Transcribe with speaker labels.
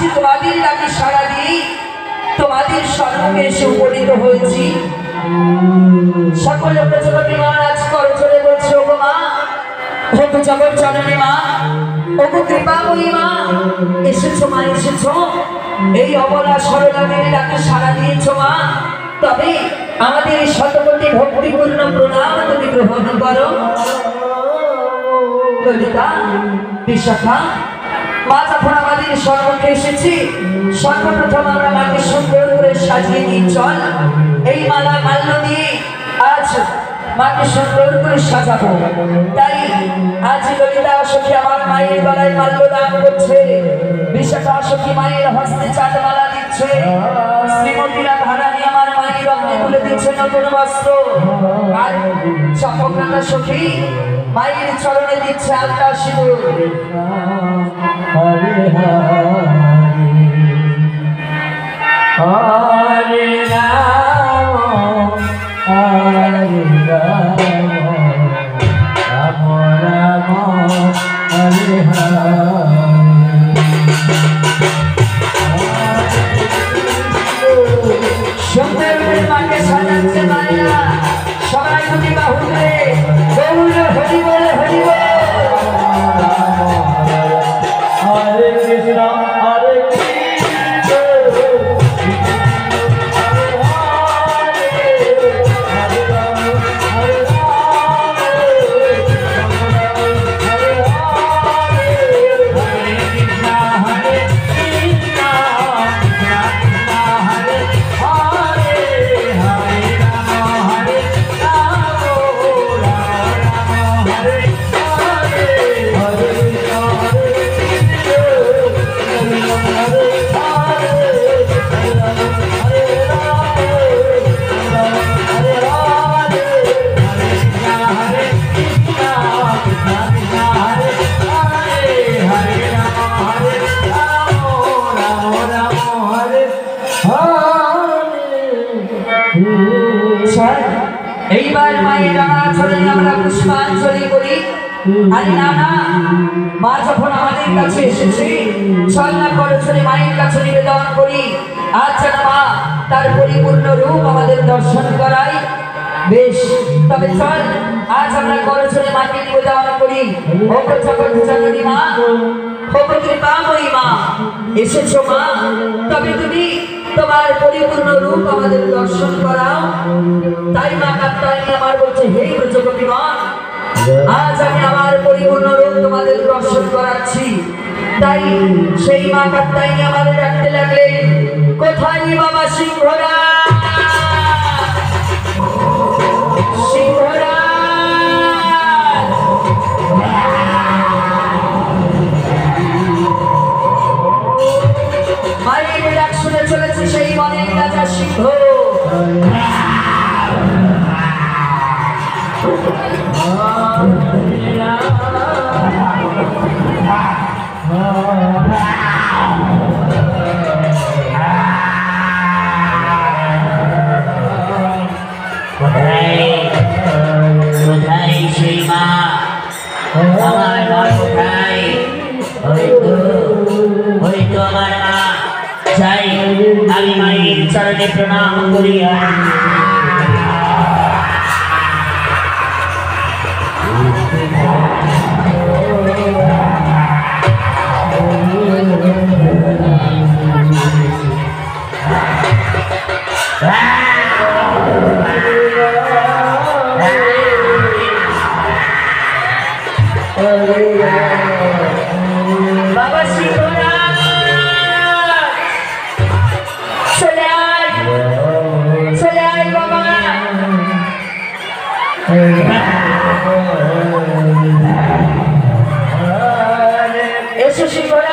Speaker 1: যে তোমাদের ডাকে সাড়া দিয়ে তোমাদের সম্মুখে এসে উপনীত হয়েছি। সকলে প্রজাপতি মহারাজ করজোড়ে বলছে, ওগো মা, ওগো জগৎ জননী মা, ওগো কৃপাময়ী মা, এসেছো মা, এসেছো। এই অবলা সরলামের ডাকে সাড়া দিয়েছো মা। তবে আমাদের এই শতকোটি ভক্তিপূর্ণ প্রণাম তুমি গ্রহণ করো। ললিতা, বিশাখা, মা যখন আমাদের সম্মুখে এসেছি, সর্বপ্রথম আমরা মাকে সুন্দর করে সাজিয়ে নিই। চল, এই মালা মাল্য দিয়ে আজ মাকে সুন্দর করে সাজাবো। তাই আজ ললিতা সখী আমার মায়ের গলায় মাল্য দান করছে, বিশাখা সখী মায়ের হস্তে চাঁদমালা দিচ্ছে, শ্রীমতীরা ধারানি আমার মায়ের রঙে তুলে দিচ্ছে নতুন বস্ত্র, আর চম্পকনাথা সখী মায়ের চরণে দিচ্ছে আলতা সিঁদুর।
Speaker 2: হরে হরে রাম হরে রাম রাম রাম হরে হরে।
Speaker 1: সুন্দর করে মাকে সাজাচ্ছে মায়েরা, সবাই তুমি বাহুলে গৌর হরি বল হরি বল।
Speaker 2: হরে কৃষ্ণ হরে কৃষ্ণ হরে রাম হরে রাম হরে রাম হরে কৃষ্ণ হরে কৃষ্ণ কৃষ্ণ হরে হরে হরে রাম হরে রাম রাম হরে হরে হরে কৃষ্ণ হরে
Speaker 1: এইবার মায়ের রাঙা চলে আমরা পুষ্পাঞ্জলি করি। আর নানা মা যখন আমাদের কাছে এসেছে, চল না করছরে মায়ের কাছে নিবেদন করি, আজ যেন মা তার পরিপূর্ণ রূপ আমাদের দর্শন করাই। বেশ, তবে চল আজ আমরা করছরে মাকে নিবেদন করি। ওগো জগৎ জননী মা, ওগো কৃপাময়ী মা, এসেছো মা, তবে তুমি তোমার পরিপূর্ণ রূপ আমাদের দর্শন করাও। তাই মা কাত্তায়নী আমার বলছে, হে ব্রজগোপীগণ, আজ আমি আমার পরিপূর্ণ রূপ তোমাদের দর্শন করাচ্ছি। তাই সেই মা কাত্তায়নী আমাদের ডাকতে লাগলেন, কোথায় বাবা সিংহরা, সিংহরা। মায়ের ডাক শুনে চলেছে সেই বনের রাজা সিংহ।
Speaker 2: কোথায় সেই মা, আমার মা কোথায়? হয়তো আমার মা, যাই আমি মায়ের চরণে প্রণাম করি।
Speaker 1: বাবা সিংহরা চলে আয়, চলে আয় বাবা। এসো সিংহরা।